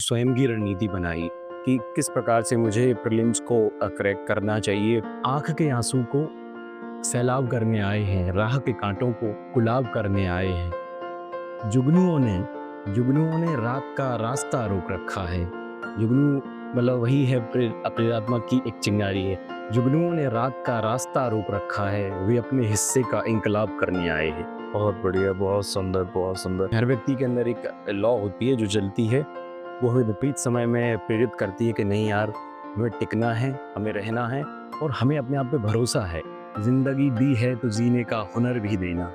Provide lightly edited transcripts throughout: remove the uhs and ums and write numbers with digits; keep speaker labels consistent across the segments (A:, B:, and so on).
A: स्वयं की रणनीति बनाई कि किस प्रकार से मुझे प्रीलिम्स को क्रैक करना चाहिए। आँख के आँसू को सैलाब करने आए हैं, राह के काँटों को गुलाब करने आए हैं। जुगनुओं ने रात का रास्ता रोक रखा है। जुगनू मतलब वही है, प्रेरणात्मा की एक चिंगारी है। जुगनुओं ने रात का रास्ता रोक रखा है, वे अपने हिस्से का इंकलाब करने आए हैं। बहुत बढ़िया, बहुत सुंदर, बहुत सुंदर। हर व्यक्ति के अंदर एक लॉ होती है जो जलती है, वो हमें विपरीत समय में प्रेरित करती है कि नहीं यार, हमें टिकना है, हमें रहना है और हमें अपने आप पे भरोसा है। जिंदगी दी है तो जीने का हुनर भी देना,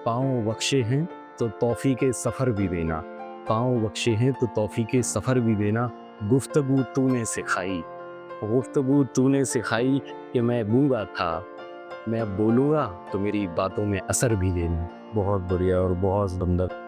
A: पाँव बख्शे हैं तो तौफी के सफ़र भी देना, पाँव बख्शे हैं तो तौफी के सफ़र भी देना। गुफ्तगू तूने सिखाई कि मैं गूंगा था, मैं अब बोलूँगा तो मेरी बातों में असर भी देना। बहुत बढ़िया और बहुत सुंदर।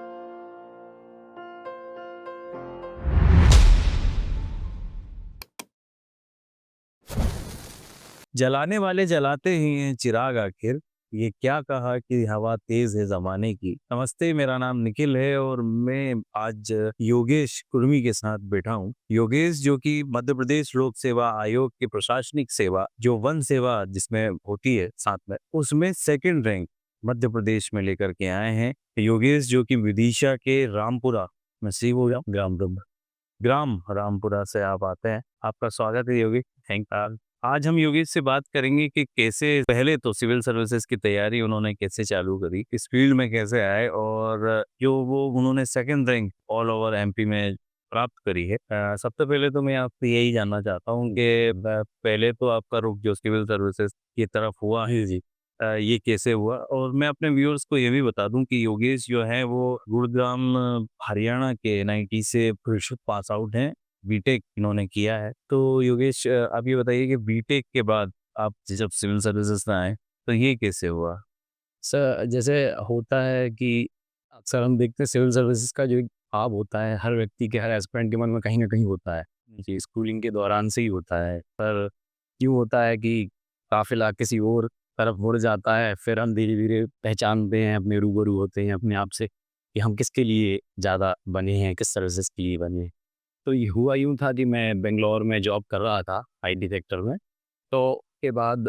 B: जलाने वाले जलाते ही हैं चिराग आखिर, ये क्या कहा कि हवा तेज है जमाने की। नमस्ते, मेरा नाम निखिल है और मैं आज योगेश कुर्मी के साथ बैठा हूँ। योगेश जो कि मध्य प्रदेश लोक सेवा आयोग की प्रशासनिक सेवा, जो वन सेवा जिसमें होती है साथ में, उसमें सेकंड रैंक मध्य प्रदेश में लेकर के आए हैं। योगेश जो कि विदिशा के रामपुरा में सी हो ग्राम रामपुरा से आप आते हैं। आपका स्वागत है योगी। थैंक आज हम योगेश से बात करेंगे कि कैसे पहले तो सिविल सर्विसेज की तैयारी उन्होंने कैसे चालू करी, इस फील्ड में कैसे आए और जो वो उन्होंने second rank all over MP में प्राप्त करी है। सबसे पहले तो मैं आपसे यही जानना चाहता हूँ कि पहले तो आपका रुख जो सिविल सर्विसेज की तरफ हुआ है जी, ये कैसे हुआ। और मैं अपने व्यूअर्स को ये भी बता दूं कि योगेश जो है वो गुड़गांव हरियाणा के 90 से परिषद पास आउट हैं। बीटेक इन्होंने किया है। तो योगेश, आप ये बताइए कि बीटेक के बाद आप जब सिविल सर्विसेज में आए तो ये कैसे हुआ?
A: सर जैसे होता है कि अक्सर हम देखते हैं सिविल सर्विसेज का जो एक ख्वाब होता है, हर व्यक्ति के, हर एस्पिरेंट के मन में कहीं ना कहीं होता है कि स्कूलिंग के दौरान से ही होता है। पर क्यों होता है कि काफिला किसी और तरफ मुड़ जाता है, फिर हम धीरे धीरे पहचानते हैं, अपने रूबरू होते हैं अपने आप से कि हम किसके लिए ज़्यादा बने हैं, किस सर्विसेज के लिए बने हैं। तो ये हुआ यूँ था कि मैं बेंगलोर में जॉब कर रहा था आईटी सेक्टर में। तो उसके बाद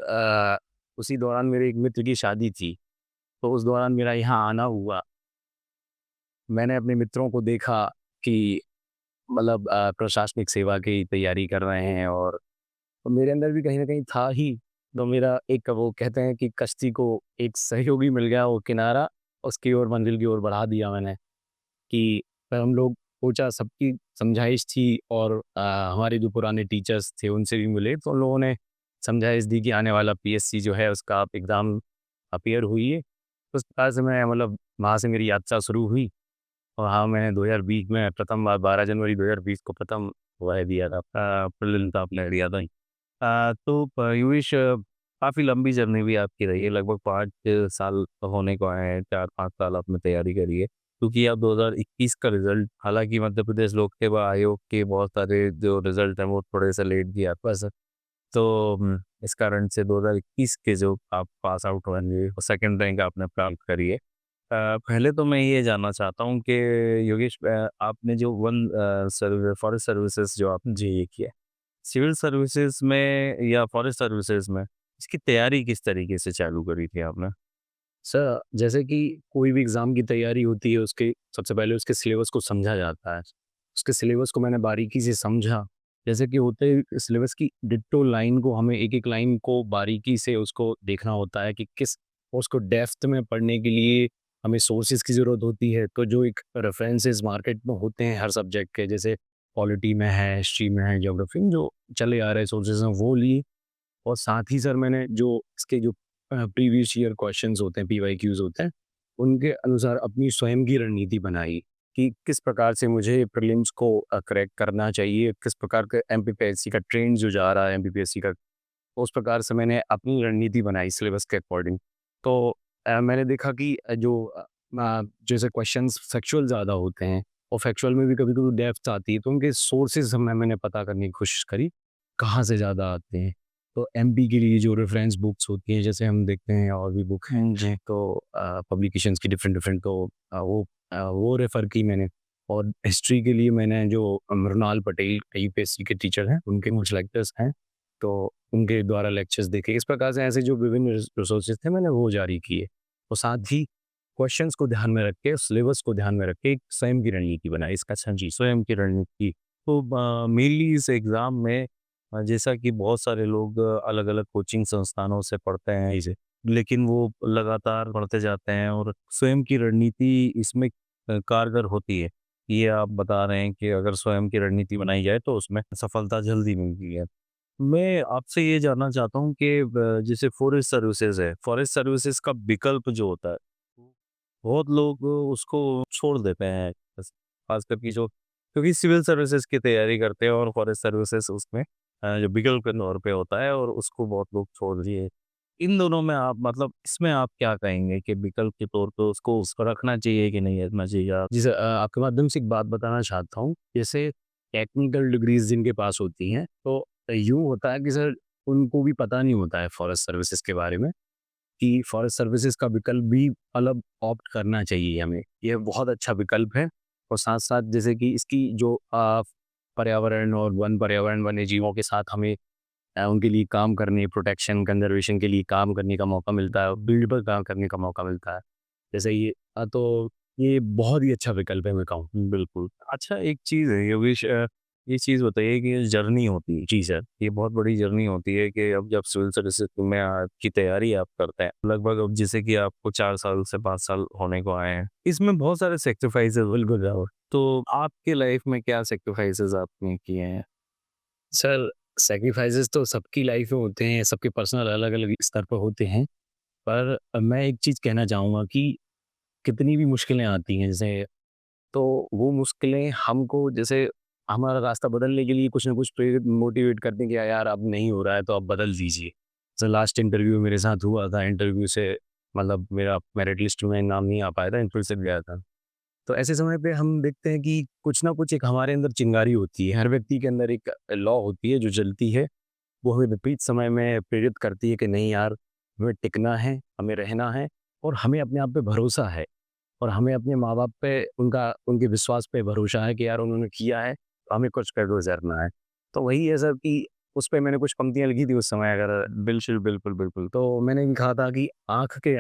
A: उसी दौरान मेरे एक मित्र की शादी थी, तो उस दौरान मेरा यहाँ आना हुआ। मैंने अपने मित्रों को देखा कि मतलब प्रशासनिक सेवा की तैयारी कर रहे हैं और तो मेरे अंदर भी कहीं न कहीं था ही। तो मेरा एक वो कहते हैं कि कश्ती को एक सहयोगी मिल गया, वो किनारा उसकी ओर मंज़िल की ओर बढ़ा दिया मैंने कि फिर हम लोग सोचा, सबकी समझाइश थी और हमारे जो पुराने टीचर्स थे उनसे भी मिले, तो उन लोगों ने समझाइश दी कि आने वाला पीएससी जो है उसका आप एग्ज़ाम अपीयर होइए। उस प्रकार से मैं मतलब वहाँ से मेरी यात्रा शुरू हुई और हाँ, मैंने 2020 में प्रथम बार 12 जनवरी 2020 को प्रथम वह दिया था, प्रीलिम्स आपने दिया था। तो पीयूष, काफ़ी लंबी जर्नी भी आपकी रही है, लगभग 5 साल होने को आए हैं, 4-5 साल आपने तैयारी करी है। क्योंकि अब 2021 का रिज़ल्ट, हालाँकि मध्य प्रदेश लोक सेवा आयोग के बहुत सारे जो रिज़ल्ट हैं वो थोड़े से लेट भी आपके पास है। तो इस कारण से 2021 के जो आप पास आउट होंगे, सेकंड रैंक आपने प्राप्त करी है। पहले तो मैं ये जानना चाहता हूँ कि योगेश, आपने जो फॉरेस्ट सर्विसेज जो आपने ये किया, सिविल सर्विसेज में या फॉरेस्ट सर्विसेज में, इसकी तैयारी किस तरीके से चालू करी थी आपने? सर जैसे कि कोई भी एग्ज़ाम की तैयारी होती है, उसके सबसे पहले उसके सिलेबस को समझा जाता है। उसके सिलेबस को मैंने बारीकी से समझा। जैसे कि होते ही सिलेबस की डिट्टो लाइन को हमें एक-एक लाइन को बारीकी से उसको देखना होता है कि किस, उसको डेप्थ में पढ़ने के लिए हमें सोर्सेज़ की ज़रूरत होती है। तो जो एक रेफ़रेंसेस मार्केट में होते हैं हर सब्जेक्ट के, जैसे पॉलिटी में है, हिस्ट्री में है, ज्योग्राफ़ी में जो चले आ रहे सोर्सेज़ हैं वो लिए। और साथ ही सर मैंने जो इसके जो प्रीवियस ईयर क्वेश्चंस होते हैं, पीवाईक्यूज़ होते हैं, उनके अनुसार अपनी स्वयं की रणनीति बनाई कि किस प्रकार से मुझे प्रीलिम्स को क्रैक करना चाहिए, किस प्रकार का एमपीपीएससी का ट्रेंड जो जा रहा है एमपीपीएससी का, उस प्रकार से मैंने अपनी रणनीति बनाई सिलेबस के अकॉर्डिंग। तो मैंने देखा कि जैसे क्वेश्चंस फैक्चुअल ज़्यादा होते हैं और फैक्चुअल में भी कभी-कभी डेप्थ आती है, तो उनके सोर्सेज़ मैंने पता करने की कोशिश करी, कहाँ से ज़्यादा आते हैं। तो एमपी के लिए जो रेफरेंस बुक्स होती हैं, जैसे हम देखते हैं और भी बुक हैं,
B: जी।
A: तो पब्लिकेशंस की डिफरेंट डिफरेंट, तो वो रेफ़र की मैंने। और हिस्ट्री के लिए मैंने जो मृणाल पटेल यूपीएससी के टीचर हैं, उनके कुछ लेक्चर्स हैं, तो उनके द्वारा लेक्चर्स देखे। इस प्रकार से ऐसे जो विभिन्न रिसोर्सेज थे मैंने वो जारी किए, और साथ ही क्वेश्चंस को ध्यान में रख के, सिलेबस को ध्यान में रख के एक स्वयं की रणनीति बनाई इसका। अच्छा जी।
B: स्वयं की रणनीति। तो मेनली इस एग्ज़ाम में जैसा कि बहुत सारे लोग अलग-अलग कोचिंग संस्थानों से पढ़ते हैं इसे, लेकिन वो लगातार पढ़ते जाते हैं और स्वयं की रणनीति इसमें कारगर होती है। ये आप बता रहे हैं कि अगर स्वयं की रणनीति बनाई जाए तो उसमें सफलता जल्दी मिलती है। मैं आपसे ये जानना चाहता हूँ कि जैसे फॉरेस्ट सर्विसेज है, फॉरेस्ट सर्विसेज का विकल्प जो होता है, बहुत लोग उसको छोड़ देते हैं। खास करके जो क्योंकि सिविल सर्विसेज की तैयारी करते हैं और फॉरेस्ट सर्विसेज उसमें जो विकल्प के तौर पे होता है और उसको बहुत लोग छोड़ दिए। इन दोनों में आप मतलब इसमें आप क्या कहेंगे कि विकल्प के तौर पे उसको रखना चाहिए कि नहीं रखना चाहिए? आप
A: जी सर, आपके माध्यम से एक बात बताना चाहता हूँ। जैसे टेक्निकल डिग्रीज़ जिनके पास होती हैं, तो यूँ होता है कि सर उनको भी पता नहीं होता है फॉरेस्ट सर्विसेज़ के बारे में, कि फॉरेस्ट सर्विसेज़ का विकल्प भी अलग ऑप्ट करना चाहिए हमें। ये बहुत अच्छा विकल्प है, और साथ-साथ जैसे कि इसकी जो पर्यावरण और पर्यावरण वन्यजीवों के साथ हमें उनके लिए काम करने, प्रोटेक्शन, कंज़र्वेशन के लिए काम करने का मौका मिलता है, फील्ड पर काम करने का मौका मिलता है। जैसे ये तो ये बहुत ही अच्छा विकल्प है मैं कहूँ।
B: बिल्कुल। अच्छा एक चीज़ है योगेश ये चीज़ बताइए कि जर्नी होती है
A: जी सर।
B: ये बहुत बड़ी जर्नी होती है कि अब जब सिविल सर्विसेज में की तैयारी आप करते हैं, लगभग अब जैसे कि आपको 4 साल से 5 साल होने को आए हैं। इसमें बहुत सारे सैक्रिफाइसेज़
A: बिल्कुल राहुल।
B: तो आपके लाइफ में क्या सैक्रिफाइसेज़ आपने किए हैं?
A: सर, सैक्रिफाइसेस तो सबकी लाइफ में होते हैं, सबके पर्सनल अलग-अलग स्तर पर होते हैं। पर मैं एक चीज़ कहना चाहूँगा कि कितनी भी मुश्किलें आती हैं जैसे, तो वो मुश्किलें हमको जैसे हमारा रास्ता बदलने के लिए कुछ ना कुछ प्रेरित मोटिवेट करती हैं कि यार अब नहीं हो रहा है तो अब बदल दीजिए। जैसे लास्ट इंटरव्यू मेरे साथ हुआ था, इंटरव्यू से मतलब मेरा मेरिट लिस्ट में नाम नहीं आ पाया था, इंटरव्यू से गया था। तो ऐसे समय पे हम देखते हैं कि कुछ ना कुछ एक हमारे अंदर चिंगारी होती है, हर व्यक्ति के अंदर एक लौ होती है जो जलती है, वो हमें विपरीत समय में प्रेरित करती है कि नहीं यार, हमें टिकना है, हमें रहना है, और हमें अपने आप पे भरोसा है, और हमें अपने माँ-बाप पे उनके विश्वास पे भरोसा है कि यार उन्होंने किया है, तो हमें कुछ कर गुज़रना है। तो वही है सर कि उस पे मैंने कुछ पंक्तियाँ लिखी थी उस समय, अगर
B: बिल्कुल, बिल्कुल, बिल्कुल।
A: तो मैंने लिखा था कि आँख के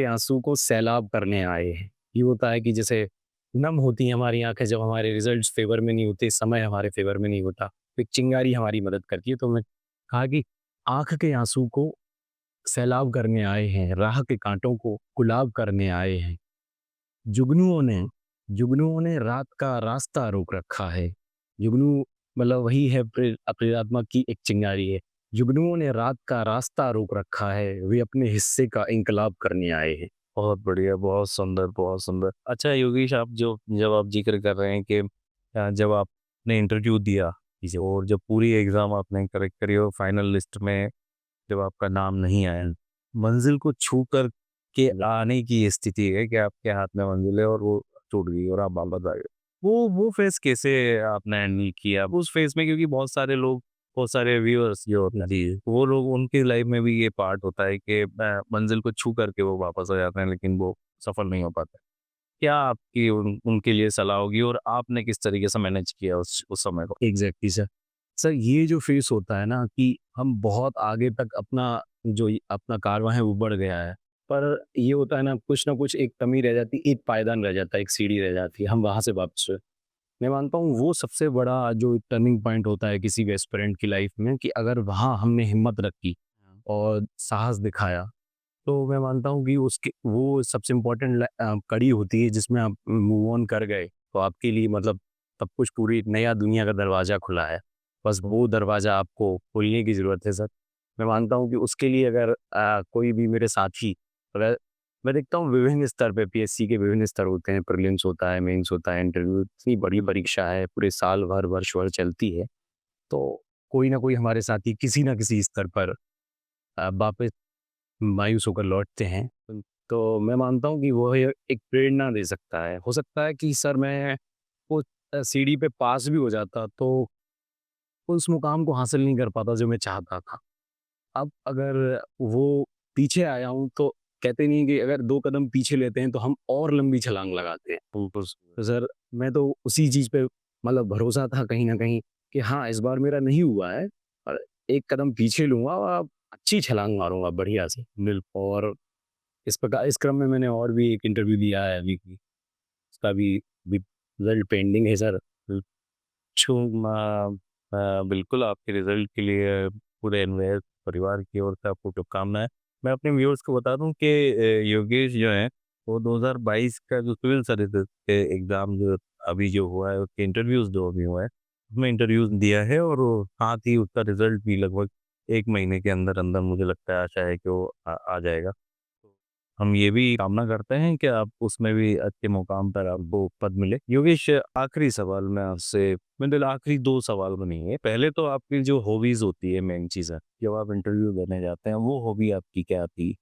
A: आँसू को सैलाब करने आए हैं। ये होता है कि जैसे नम होती हैं हमारी आँखें जब हमारे रिज़ल्ट्स फ़ेवर में नहीं होते, समय हमारे फ़ेवर में नहीं होता, तो एक चिंगारी हमारी मदद करती है। तो मैं कहा कि आँख के आँसू को सैलाब करने आए हैं, राह के काँटों को गुलाब करने आए हैं। जुगनुओं ने जुगनुओं ने रात का रास्ता रोक रखा है। जुगनू मतलब वही है, प्रेरणात्मक की एक चिंगारी है। जुगनुओं ने रात का रास्ता रोक रखा है, वे अपने हिस्से का इंकलाब करने आए हैं।
B: बहुत बढ़िया, बहुत सुंदर, बहुत सुंदर। अच्छा योगेश आप जो जब आप ज़िक्र कर रहे हैं कि जब आपने इंटरव्यू दिया
A: जी,
B: और जब पूरी एग्ज़ाम आपने करेक्ट करी और फाइनल लिस्ट में जब आपका नाम नहीं आया, मंज़िल को छू कर के आने की ये स्थिति है कि आपके हाथ में मंज़िल है और वो टूट गई और आप वापस आ गए। वो फ़ेज़ कैसे आपने हैंडल किया? उस फ़ेज़ में क्योंकि बहुत सारे लोग, बहुत सारे व्यूअर्स जो होते हैं,
A: जी।
B: वो लोग उनकी लाइफ़ में भी ये पार्ट होता है कि मंज़िल को छू करके वो वापस आ जाते हैं लेकिन वो सफल नहीं हो पाते। क्या आपकी उनके लिए सलाह होगी और आपने किस तरीके से मैनेज किया उस समय को?
A: Exactly sir. सर ये जो फ़ेज़ होता है ना कि हम बहुत आगे तक अपना कारवां है वो बढ़ गया है। पर ये होता है ना कुछ एक कमी रह जाती है, एक पायदान रह जाता है, एक सीढ़ी रह जाती है, हम वहाँ से वापस मैं मानता हूँ वो सबसे बड़ा जो टर्निंग पॉइंट होता है किसी भी एस्पिरेंट की लाइफ़ में, कि अगर वहाँ हमने हिम्मत रखी और साहस दिखाया, तो मैं मानता हूँ कि उसके वो सबसे इम्पोर्टेंट कड़ी होती है जिसमें आप मूव ऑन कर गए, तो आपके लिए मतलब सब कुछ पूरी नया दुनिया का दरवाज़ा खुला है। बस वो दरवाज़ा आपको खोलने की ज़रूरत है सर। मैं मानता हूँ कि उसके लिए अगर कोई भी मेरे साथी, अगर मैं देखता हूँ विभिन्न स्तर पे पीएससी के विभिन्न स्तर होते हैं, प्रीलिम्स होता है, मेंस होता है, इंटरव्यू, इतनी बड़ी परीक्षा है, पूरे साल भर, वर्ष भर चलती है। तो कोई ना कोई हमारे साथी किसी न किसी स्तर पर वापस मायूस होकर लौटते हैं। तो मैं मानता हूँ कि वो एक प्रेरणा दे सकता है। हो सकता है कि सर मैं वो सीढ़ी पे पास भी हो जाता तो उस मुकाम को हासिल नहीं कर पाता जो मैं चाहता था। अब अगर वो पीछे आया हूँ तो कहते नहीं कि अगर 2 कदम पीछे लेते हैं तो हम और लंबी छलांग लगाते हैं।
B: बिल्कुल
A: तो सर मैं तो उसी चीज़ पे मतलब भरोसा था कहीं न कहीं कि हाँ, इस बार मेरा नहीं हुआ है और 1 कदम पीछे लूँगा और अच्छी छलांग मारूँगा बढ़िया से। और इस क्रम में मैंने और भी एक इंटरव्यू दिया है अभी की, उसका भी रिज़ल्ट पेंडिंग है सर।
B: बिल्कुल आपके रिजल्ट के लिए पूरे एनवायर परिवार की ओर से आपको शुभकामनाएं। मैं अपने व्यूअर्स को बता दूं कि योगेश जो है वो 2022 का जो सिविल सर्विसेज के एग्ज़ाम जो अभी जो हुआ है उसके इंटरव्यूज़ जो अभी हुए हैं उसमें इंटरव्यूज़ दिया है और वो साथ ही उसका रिजल्ट भी लगभग 1 महीने के अंदर अंदर मुझे लगता है आशा है कि वो आ जाएगा। हम ये भी कामना करते हैं कि आप उसमें भी अच्छे मुकाम पर आपको पद मिले। योगेश आखिरी सवाल मैं आपसे मेरे आखिरी 2 सवाल बनेंगे। पहले तो आपकी जो हॉबीज़ होती है मेन चीज़ है, जब आप इंटरव्यू देने जाते हैं वो हॉबी आपकी क्या थी?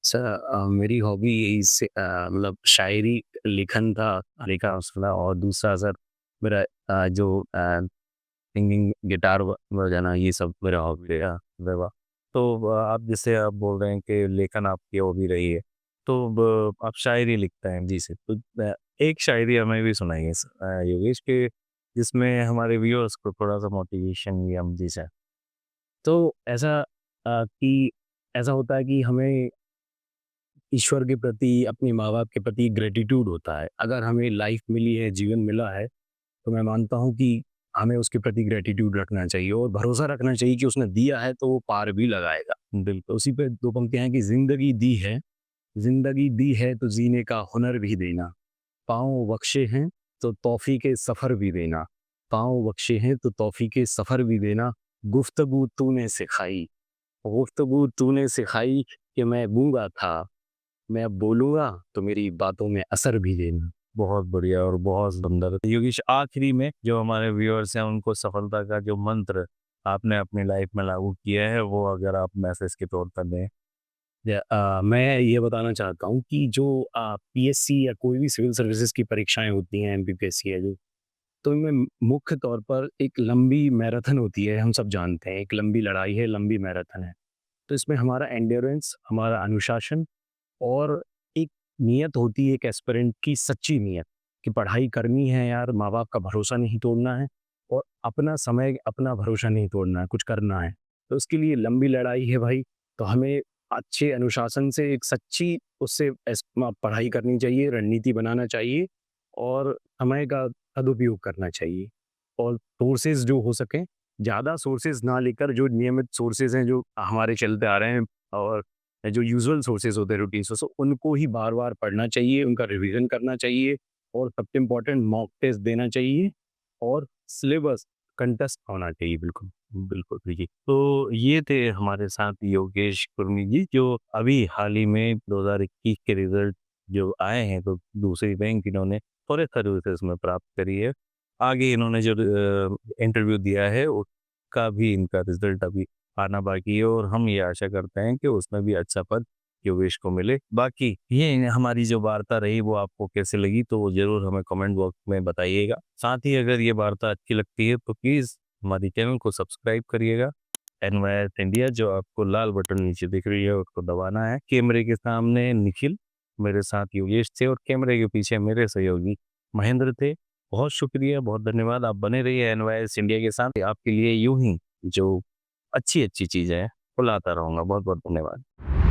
A: सर मेरी हॉबी यही से मतलब शायरी लिखन था, लिखा उसका और दूसरा सर मेरा जो सिंगिंग, गिटार बजाना ये सब मेरा हॉबी रहा।
B: अरे वाह! तो आप जैसे आप बोल रहे हैं कि लेखन आपकी हॉबी रही है, तो आप शायरी लिखते हैं जी से। तो एक शायरी हमें भी सुनाइए योगेश के जिसमें हमारे व्यूअर्स को थोड़ा-सा मोटिवेशन मिले हम जी से।
A: तो ऐसा कि ऐसा होता है कि हमें ईश्वर के प्रति, अपने माँ-बाप के प्रति ग्रैटिट्यूड होता है। अगर हमें लाइफ़ मिली है, जीवन मिला है, तो मैं मानता हूँ कि हमें उसके प्रति ग्रैटिट्यूड रखना चाहिए और भरोसा रखना चाहिए कि उसने दिया है तो वो पार भी लगाएगा। तो उसी पे 2 पंक्तियाँ हैं कि ज़िंदगी दी है तो जीने का हुनर भी देना। पाँव बख्शे हैं तो तौफ़ीक़े सफ़र भी देना। पाँव बख्शे हैं तो तौफ़ीक़े सफ़र भी देना। गुफ्तगू तूने सिखाई कि मैं गूँगा था। मैं अब बोलूँगा तो मेरी बातों में असर भी देना।
B: बहुत बढ़िया और बहुत सुंदर। योगेश आखिरी में जो हमारे व्यूअर्स हैं उनको सफलता का जो मंत्र आपने अपनी लाइफ में लागू किया है वो अगर आप मैसेज के तौर पर दें?
A: मैं ये बताना चाहता हूँ कि जो पीएससी या कोई भी सिविल सर्विसेज़ की परीक्षाएँ होती हैं, एमपीपीएससी है जो, तो इनमें मुख्य तौर पर एक लंबी मैराथन होती है, हम सब जानते हैं, एक लंबी लड़ाई है, लंबी मैराथन है। तो इसमें हमारा एंड्योरेंस, हमारा अनुशासन और एक नियत होती है एक एस्पिरेंट की सच्ची नियत कि पढ़ाई करनी है यार, माँ-बाप का भरोसा नहीं तोड़ना है और अपना समय, अपना भरोसा नहीं तोड़ना है, कुछ करना है। तो उसके लिए लंबी लड़ाई है भाई, तो हमें अच्छे अनुशासन से एक सच्ची उससे पढ़ाई करनी चाहिए, रणनीति बनाना चाहिए और समय का सदुपयोग करना चाहिए। और सोर्सेज़ जो हो सकें, ज़्यादा सोर्सेज़ ना लेकर जो नियमित सोर्सेज़ हैं, जो हमारे चलते आ रहे हैं और जो यूजुअल सोर्सेज़ होते हैं रूटीन सोर्स उनको ही बार-बार पढ़ना चाहिए, उनका रिवीजन करना चाहिए और सबसे इम्पोर्टेंट मॉक टेस्ट देना चाहिए और सिलेबस कंटेस्ट होना चाहिए बिल्कुल।
B: बिल्कुल, देखिए तो ये थे हमारे साथ योगेश कुर्मी जी जो अभी हाल ही में 2021 के रिज़ल्ट जो आए हैं तो दूसरी रैंक इन्होंने फॉरेस्ट सर्विसेज में प्राप्त करी है। आगे इन्होंने जो इंटरव्यू दिया है उसका भी इनका रिज़ल्ट अभी आना बाकी है और हम ये आशा करते हैं कि उसमें भी अच्छा पद योगेश को मिले। बाकी ये हमारी जो वार्ता रही वो आपको कैसी लगी तो वो ज़रूर हमें कमेंट बॉक्स में बताइएगा। साथ ही अगर ये वार्ता अच्छी लगती है तो प्लीज़ हमारे चैनल को सब्सक्राइब करिएगा। एनवायस इंडिया जो आपको लाल बटन नीचे दिख रही है उसको दबाना है। कैमरे के सामने निखिल, मेरे साथ योगेश थे और कैमरे के पीछे मेरे सहयोगी महेंद्र थे। बहुत शुक्रिया, बहुत धन्यवाद। आप बने रहिए एनवायस इंडिया के साथ। आपके लिए यूँ ही जो अच्छी-अच्छी चीज़ें हैं, वो लाता रहूँगा। बहुत-बहुत धन्यवाद।